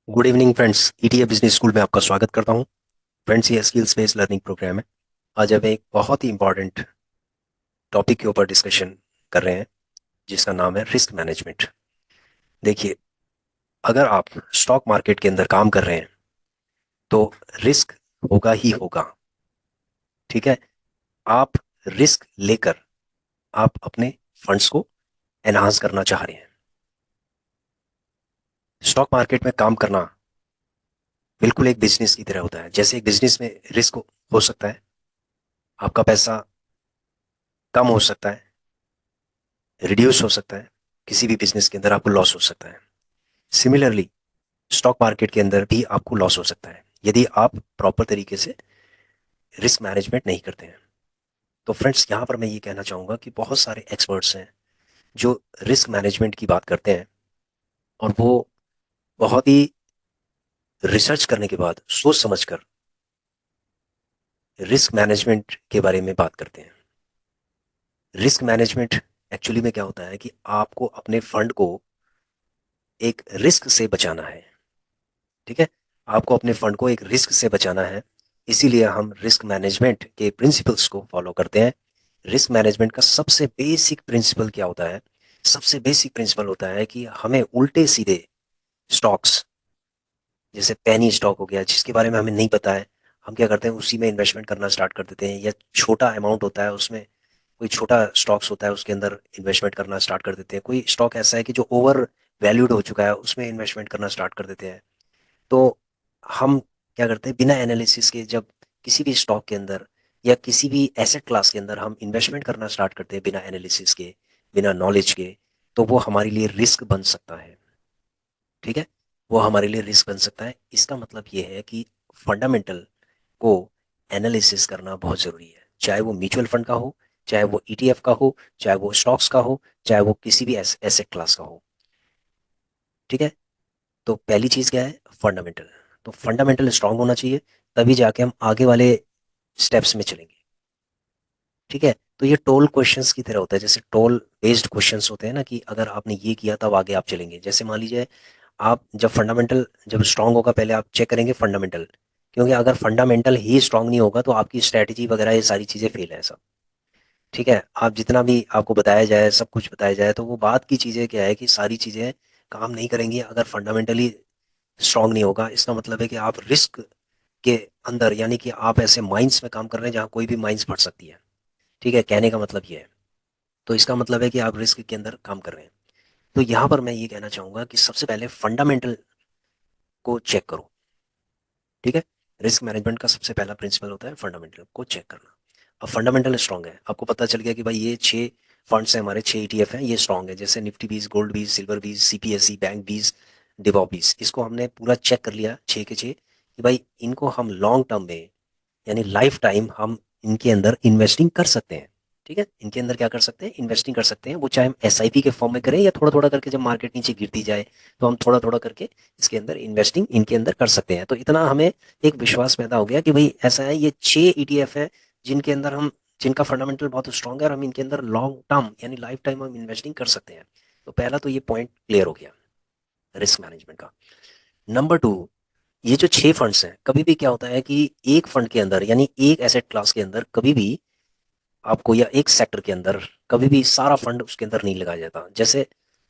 Good evening friends, ETA business school में आपका स्वागत करता हूं। फ्रेंड्स, ये स्किल्स बेस्ड लर्निंग प्रोग्राम है। आज हम एक बहुत ही इंपॉर्टेंट टॉपिक के ऊपर डिस्कशन कर रहे हैं, जिसका नाम है रिस्क मैनेजमेंट। देखिए, अगर आप स्टॉक मार्केट के अंदर काम कर रहे हैं तो रिस्क होगा ही होगा। ठीक है। आप रिस्क लेकर आप अपने फंड्स को एनहांस करना चाह रहे हैं। स्टॉक मार्केट में काम करना बिल्कुल एक बिजनेस की तरह होता है। जैसे एक बिजनेस में रिस्क हो सकता है, आपका पैसा कम हो सकता है, रिड्यूस हो सकता है, किसी भी बिजनेस के अंदर आपको लॉस हो सकता है। सिमिलरली स्टॉक मार्केट के अंदर भी आपको लॉस हो सकता है यदि आप प्रॉपर तरीके से रिस्क मैनेजमेंट नहीं करते हैं। तो फ्रेंड्स, यहाँ पर मैं ये कहना चाहूँगा कि बहुत सारे एक्सपर्ट्स हैं जो रिस्क मैनेजमेंट की बात करते हैं, और वो बहुत ही रिसर्च करने के बाद सोच समझकर रिस्क मैनेजमेंट के बारे में बात करते हैं। रिस्क मैनेजमेंट एक्चुअली में क्या होता है कि आपको अपने फंड को एक रिस्क से बचाना है। ठीक है। आपको अपने फंड को एक रिस्क से बचाना है, इसीलिए हम रिस्क मैनेजमेंट के प्रिंसिपल्स को फॉलो करते हैं। रिस्क मैनेजमेंट का सबसे बेसिक प्रिंसिपल क्या होता है? सबसे बेसिक प्रिंसिपल होता है कि हमें उल्टे सीधे स्टॉक्स, जैसे पेनी स्टॉक हो गया जिसके बारे में हमें नहीं पता है, हम क्या करते हैं उसी में इन्वेस्टमेंट करना स्टार्ट कर देते हैं। या छोटा अमाउंट होता है, उसमें कोई छोटा स्टॉक्स होता है उसके अंदर इन्वेस्टमेंट करना स्टार्ट कर देते हैं। कोई स्टॉक ऐसा है कि जो ओवर वैल्यूड हो चुका है, उसमें इन्वेस्टमेंट करना स्टार्ट कर देते हैं। तो हम क्या करते हैं, बिना एनालिसिस के जब किसी भी स्टॉक के अंदर या किसी भी एसेट क्लास के अंदर हम इन्वेस्टमेंट करना स्टार्ट करते हैं बिना एनालिसिस के, बिना नॉलेज के, तो वो हमारे लिए रिस्क बन सकता है। ठीक है। वो हमारे लिए रिस्क बन सकता है। इसका मतलब ये है कि फंडामेंटल को एनालिसिस करना बहुत ज़रूरी है, चाहे वो म्यूचुअल फंड का हो, चाहे वो ईटीएफ का हो, चाहे वो स्टॉक्स का हो, चाहे वो किसी भी एसेट क्लास का हो। ठीक है। तो पहली चीज़ क्या है? फंडामेंटल। तो फंडामेंटल स्ट्रांग होना चाहिए, तभी जाके हम आगे वाले स्टेप्स में चलेंगे। ठीक है। तो ये टोल क्वेश्चंस की तरह होता है, जैसे टोल बेस्ड क्वेश्चंस होते हैं ना, कि अगर आपने ये किया तब आगे आप चलेंगे। जैसे मान लीजिए, आप जब फंडामेंटल जब स्ट्रांग होगा, पहले आप चेक करेंगे फंडामेंटल, क्योंकि अगर फंडामेंटल ही स्ट्रांग नहीं होगा तो आपकी स्ट्रैटेजी वगैरह ये सारी चीज़ें फेल है सब। ठीक है। आप जितना भी आपको बताया जाए, सब कुछ बताया जाए, तो वो बात की चीज़ें क्या है कि सारी चीज़ें काम नहीं करेंगी अगर फंडामेंटली स्ट्रांग नहीं होगा। इसका मतलब है कि आप रिस्क के अंदर, यानी कि आप ऐसे माइंस में काम कर रहे हैं जहाँ कोई भी माइंस फट सकती है। ठीक है, कहने का मतलब ये है। तो इसका मतलब है कि आप रिस्क के अंदर काम कर रहे हैं। तो यहाँ पर मैं ये कहना चाहूंगा कि सबसे पहले फंडामेंटल को चेक करो। ठीक है। रिस्क मैनेजमेंट का सबसे पहला प्रिंसिपल होता है फंडामेंटल को चेक करना। अब फंडामेंटल स्ट्रांग है, आपको पता चल गया कि भाई ये छह फंड्स हैं, हमारे छह ईटीएफ हैं, ये स्ट्रांग है, जैसे निफ्टी बीस, गोल्ड बीस, सिल्वर बीस, सीपीएसई, बैंक बीस, डिबॉप बीस। इसको हमने पूरा चेक कर लिया छह के छह कि भाई इनको हम लॉन्ग टर्म में, यानी लाइफ टाइम हम इनके अंदर इन्वेस्टिंग कर सकते हैं। ठीक है। इनके अंदर क्या कर सकते हैं? इन्वेस्टिंग कर सकते हैं। वो चाहे हम एसआईपी के फॉर्म में करें या थोड़ा थोड़ा करके, जब मार्केट नीचे गिरती जाए तो हम थोड़ा थोड़ा करके इसके अंदर इन्वेस्टिंग इनके अंदर कर सकते हैं। तो इतना हमें एक विश्वास पैदा हो गया कि भाई ऐसा है, ये छह ईटीएफ है जिनके अंदर हम, जिनका फंडामेंटल बहुत स्ट्रांग है, और हम इनके अंदर लॉन्ग टर्म यानी लाइफ टाइम हम इन्वेस्टिंग कर सकते हैं। तो पहला तो ये पॉइंट क्लियर हो गया रिस्क मैनेजमेंट का। नंबर टू, ये जो छह फंड्स हैं, कभी भी क्या होता है कि एक फंड के अंदर, यानी एक एसेट क्लास के अंदर, कभी भी आपको, या एक सेक्टर के अंदर कभी भी सारा फंड उसके अंदर नहीं लगाया जाता। जैसे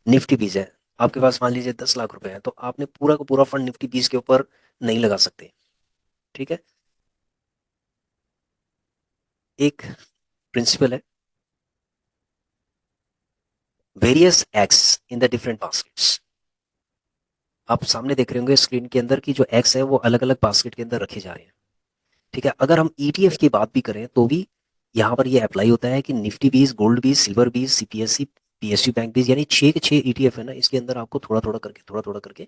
निफ्टी बीस है, आपके पास मान लीजिए 10 लाख रुपए हैं, तो आपने पूरा का पूरा फंड निफ्टी बीस के ऊपर नहीं लगा सकते। ठीक है। एक प्रिंसिपल है, various x in the different baskets. आप सामने देख रहे होंगे स्क्रीन के अंदर की जो एक्स है वो अलग अलग बास्केट के अंदर रखे जा रहे हैं। ठीक है। अगर हम ईटीएफ की बात भी करें तो भी यहाँ पर ये अप्लाई होता है कि निफ्टी बीस, गोल्ड बीस, सिल्वर बीस, सीपीएससी, पीएसयू बैंक बीस, यानी छह के छह ईटीएफ है ना, इसके अंदर आपको थोड़ा थोड़ा करके, थोड़ा थोड़ा करके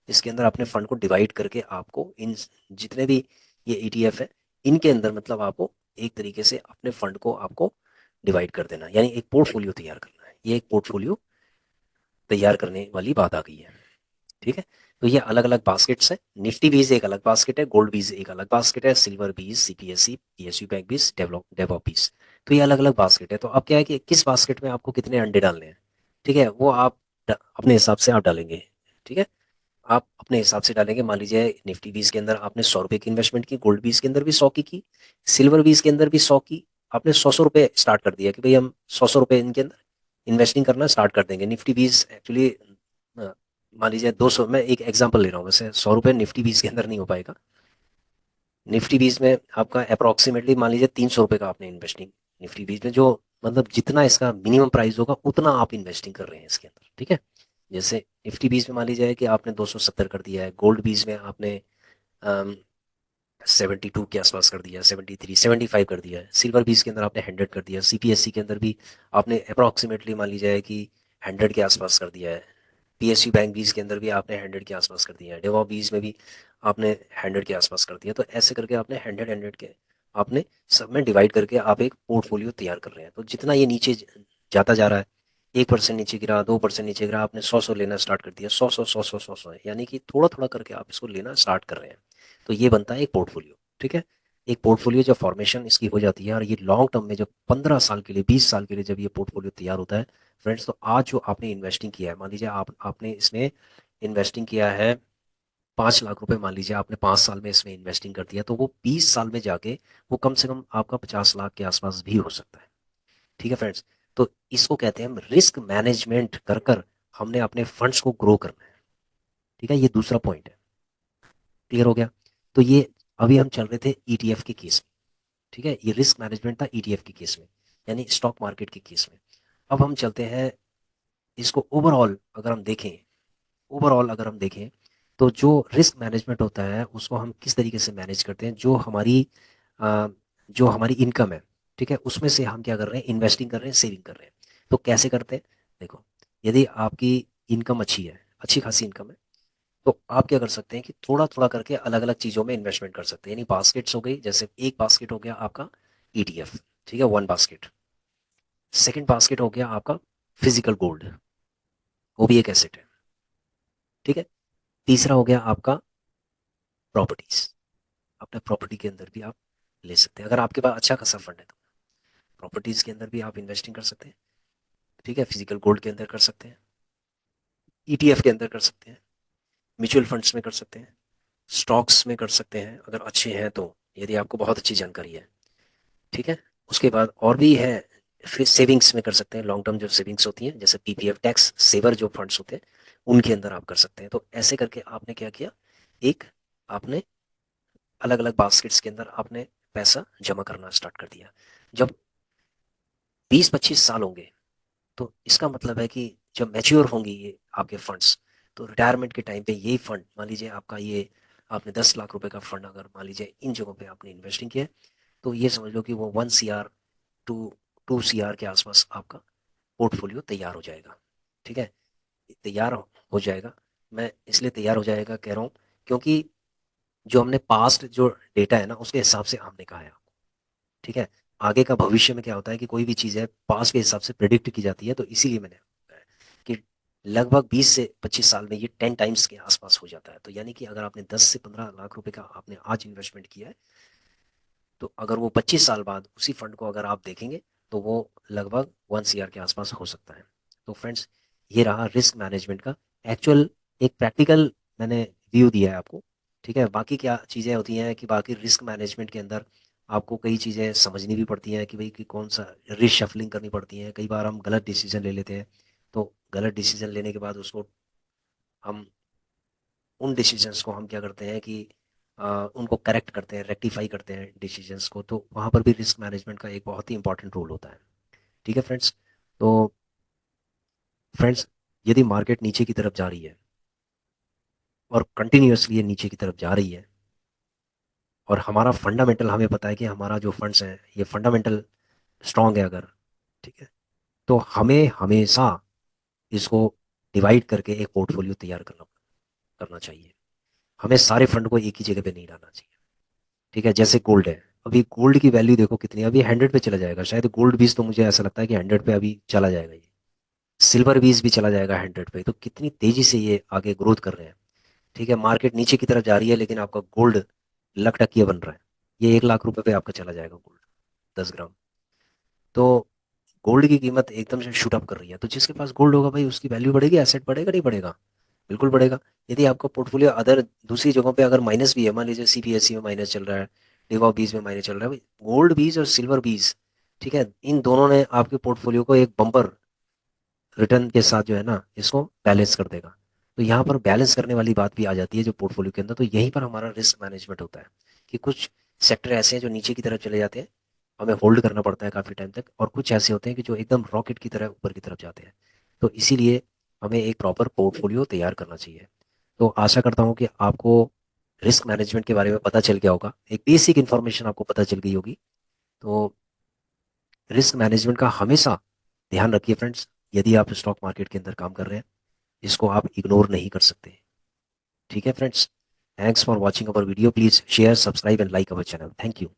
इसके अंदर अपने फंड को डिवाइड करके, आपको इन जितने भी ये ईटीएफ है इनके अंदर, मतलब आपको एक तरीके से अपने फंड को आपको डिवाइड कर देना, यानी एक पोर्टफोलियो तैयार करना है। ये एक पोर्टफोलियो तैयार करने वाली बात आ गई है। ठीक है। तो ये अलग अलग बास्केट्स है। निफ्टी बीज एक अलग बास्केट है, गोल्ड बीज एक अलग बास्केट है, सिल्वर बीज, सीपीएससी, पीएसयू बैंक बीज, डेवलप डेवॉप बीज। तो ये अलग अलग बास्केट है। तो अब क्या है कि किस बास्केट में आपको कितने अंडे डालने हैं, ठीक है, वो आप अपने हिसाब से आप डालेंगे। ठीक है। आप अपने हिसाब से डालेंगे। मान लीजिए निफ्टी 20 के अंदर आपने 100 रुपए की इन्वेस्टमेंट की, गोल्ड 20 के अंदर भी 100 की, सिल्वर 20 के अंदर भी 100 की। आपने 100 100 रुपए स्टार्ट कर दिया कि भाई हम 100 100 रुपए इनके अंदर इन्वेस्टिंग करना स्टार्ट कर देंगे। निफ्टी 20 एक्चुअली मान लीजिए 200, मैं एक एग्जांपल ले रहा हूँ, वैसे 100 रुपए निफ्टी 20 के अंदर नहीं हो पाएगा। निफ्टी 20 में आपका अप्रोक्सीमेटली मान लीजिए 300 रुपए का आपने इन्वेस्टिंग, निफ्टी 20 में जो मतलब जितना इसका मिनिमम प्राइस होगा उतना आप इन्वेस्टिंग कर रहे हैं इसके अंदर, ठीक है। जैसे निफ्टी 20 में मान लीजिए कि आपने 270 कर दिया है, गोल्ड 20 में आपने 72 के आसपास कर दिया, 73 75 कर दिया है, सिल्वर 20 के अंदर आपने 100 कर दिया, सीपीएससी के अंदर भी आपने अप्रोक्सीमेटली मान लीजिए कि 100 के आसपास कर दिया है, पीएसयू बैंक 20 के अंदर भी आपने 100 के आसपास कर दिया है, डेवॉ 20 में भी आपने 100 के आसपास कर दिया। तो ऐसे करके आपने 100 के आपने सब में डिवाइड करके आप एक पोर्टफोलियो तैयार कर रहे हैं। तो जितना ये नीचे जाता जा रहा है, 1% नीचे गिरा, 2% नीचे गिरा, आपने 100 100 लेना स्टार्ट कर दिया, 100 100 100 100 100 100, यानी कि थोड़ा थोड़ा करके आप इसको लेना स्टार्ट कर रहे हैं। तो ये बनता है एक पोर्टफोलियो, ठीक है। एक पोर्टफोलियो जब फॉर्मेशन इसकी हो जाती है और ये लॉन्ग टर्म में जब 15 साल के लिए, 20 साल के लिए जब ये पोर्टफोलियो तैयार होता है फ्रेंड्स, तो आज जो आपने इन्वेस्टिंग किया है, मान लीजिए आपने इसमें इन्वेस्टिंग किया है 5 लाख रुपए, मान लीजिए आपने 5 साल में इसमें इन्वेस्टिंग कर दिया, तो वो 20 साल में जाके वो कम से कम आपका 50 लाख के आसपास भी हो सकता है, ठीक है फ्रेंड्स। तो इसको कहते हैं हम रिस्क मैनेजमेंट कर कर हमने अपने फंड्स को ग्रो करना है, ठीक है। ये दूसरा पॉइंट है, क्लियर हो गया। तो ये अभी हम चल रहे थे ईटीएफ के केस में, ठीक है। ये रिस्क मैनेजमेंट था ईटीएफ के केस में, यानी स्टॉक मार्केट के केस में। अब हम चलते हैं इसको ओवरऑल अगर हम देखें, ओवरऑल अगर हम देखें तो जो रिस्क मैनेजमेंट होता है उसको हम किस तरीके से मैनेज करते हैं, अ, जो हमारी इनकम है, ठीक है, उसमें से हम क्या कर रहे हैं, इन्वेस्टिंग कर रहे हैं, सेविंग कर रहे हैं। तो कैसे करते हैं, देखो, यदि आपकी इनकम अच्छी है, अच्छी खासी इनकम है, तो आप क्या कर सकते हैं कि थोड़ा थोड़ा करके अलग अलग चीज़ों में इन्वेस्टमेंट कर सकते हैं, यानी बास्केट्स हो गई। जैसे एक बास्केट हो गया आपका ईटीएफ, ठीक है, वन बास्केट। सेकंड बास्केट हो गया आपका फिजिकल गोल्ड, वो भी एक एसेट है, ठीक है। तीसरा हो गया आपका प्रॉपर्टीज, अपने प्रॉपर्टी के अंदर भी आप ले सकते हैं, अगर आपके पास अच्छा खासा फंड है तो प्रॉपर्टीज के अंदर भी आप इन्वेस्टिंग कर सकते हैं, ठीक है। फिजिकल गोल्ड के अंदर कर सकते हैं, ईटीएफ के अंदर कर सकते हैं, म्यूचुअल फंड्स में कर सकते हैं, स्टॉक्स में कर सकते हैं अगर अच्छे हैं तो, यदि आपको बहुत अच्छी जानकारी है, ठीक है। उसके बाद और भी है, फिर सेविंग्स में कर सकते हैं, लॉन्ग टर्म जो सेविंग्स होती हैं, जैसे पीपीएफ टैक्स सेवर जो फंड्स होते हैं उनके अंदर आप कर सकते हैं। तो ऐसे करके आपने क्या किया, एक आपने अलग अलग बास्केट्स के अंदर आपने पैसा जमा करना स्टार्ट कर दिया। जब 20 25 साल होंगे तो इसका मतलब है कि जब मैच्योर होंगे ये आपके फंड्स, तो रिटायरमेंट के टाइम पे यही फंड, मान लीजिए आपका ये आपने 10 लाख रुपए का फंड अगर मान लीजिए इन जगहों पे आपने इन्वेस्टिंग किया है, तो ये समझ लो कि वो 1 CR टू 2 CR के आसपास आपका पोर्टफोलियो तैयार हो जाएगा, ठीक है। तैयार हो जाएगा, मैं इसलिए तैयार हो जाएगा कह रहा हूँ क्योंकि जो हमने पास्ट जो डेटा है ना उसके हिसाब से हमने कहा है, ठीक है। आगे का भविष्य में क्या होता है कि कोई भी चीज़ है पास्ट के हिसाब से प्रिडिक्ट की जाती है, तो इसीलिए मैंने बताया कि लगभग 20 से 25 साल में ये 10 टाइम्स के आसपास हो जाता है। तो यानी कि अगर आपने 10 से 15 लाख रुपए का आपने आज इन्वेस्टमेंट किया है, तो अगर वो 25 साल बाद उसी फंड को अगर आप देखेंगे तो वो लगभग 1 CR के आसपास हो सकता है। तो फ्रेंड्स, ये रहा रिस्क मैनेजमेंट का एक्चुअल एक प्रैक्टिकल मैंने व्यू दिया है आपको, ठीक है। बाकी क्या चीज़ें होती हैं कि बाकी रिस्क मैनेजमेंट के अंदर आपको कई चीज़ें समझनी भी पड़ती हैं कि भाई कि कौन सा रिस्क शफलिंग करनी पड़ती है, कई बार हम गलत डिसीजन ले लेते हैं। तो गलत डिसीजन लेने के बाद उसको हम उन डिसीजंस को हम क्या करते हैं कि उनको करेक्ट करते हैं, रेक्टिफाई करते हैं डिसीजंस को, तो वहाँ पर भी रिस्क मैनेजमेंट का एक बहुत ही इंपॉर्टेंट रोल होता है, ठीक है फ्रेंड्स। तो फ्रेंड्स, यदि मार्केट नीचे की तरफ जा रही है और कंटिन्यूअसली ये नीचे की तरफ जा रही है और हमारा फंडामेंटल हमें पता है कि हमारा जो फंड्स हैं ये फंडामेंटल स्ट्रांग है अगर, ठीक है, तो हमें हमेशा इसको डिवाइड करके एक पोर्टफोलियो तैयार करना करना चाहिए। हमें सारे फंड को एक ही जगह पे नहीं डालना चाहिए, ठीक है। जैसे गोल्ड है, अभी गोल्ड की वैल्यू देखो कितनी है, अभी 100 पे चला जाएगा शायद गोल्ड बीस, तो मुझे ऐसा लगता है कि 100 पे अभी चला जाएगा ये। सिल्वर बीस भी चला जाएगा 100 पे, तो कितनी तेजी से ये आगे ग्रोथ कर रहे हैं, ठीक है। मार्केट नीचे की तरफ जा रही है लेकिन आपका गोल्ड लखटकिया बन रहा है, ये 1 लाख रुपए पे आपका चला जाएगा गोल्ड, 10 ग्राम। तो गोल्ड की कीमत एकदम से शूट अप कर रही है, तो जिसके पास गोल्ड होगा भाई उसकी वैल्यू बढ़ेगी, एसेट बढ़ेगा नहीं बढ़ेगा, बिल्कुल बढ़ेगा। यदि आपका पोर्टफोलियो अदर दूसरी जगहों पे अगर माइनस भी है, मान लीजिए सीपीएससी में माइनस चल रहा है, डिवॉ बीज में माइनस चल रहा है, गोल्ड बीज और सिल्वर बीज, ठीक है, इन दोनों ने आपके पोर्टफोलियो को एक बम्पर रिटर्न के साथ जो है ना इसको बैलेंस कर देगा। तो यहाँ पर बैलेंस करने वाली बात भी आ जाती है जो पोर्टफोलियो के अंदर, तो यहीं पर हमारा रिस्क मैनेजमेंट होता है कि कुछ सेक्टर ऐसे हैं जो नीचे की तरफ चले जाते हैं, हमें होल्ड करना पड़ता है काफ़ी टाइम तक, और कुछ ऐसे होते हैं कि जो एकदम रॉकेट की तरह ऊपर की तरफ जाते हैं। तो इसीलिए हमें एक प्रॉपर पोर्टफोलियो तैयार करना चाहिए। तो आशा करता हूँ कि आपको रिस्क मैनेजमेंट के बारे में पता चल गया होगा, एक बेसिक इन्फॉर्मेशन आपको पता चल गई होगी। तो रिस्क मैनेजमेंट का हमेशा ध्यान रखिए फ्रेंड्स, यदि आप स्टॉक मार्केट के अंदर काम कर रहे हैं, इसको आप इग्नोर नहीं कर सकते। ठीक है friends, thanks for watching our video, please share, subscribe and like our channel. Thank you.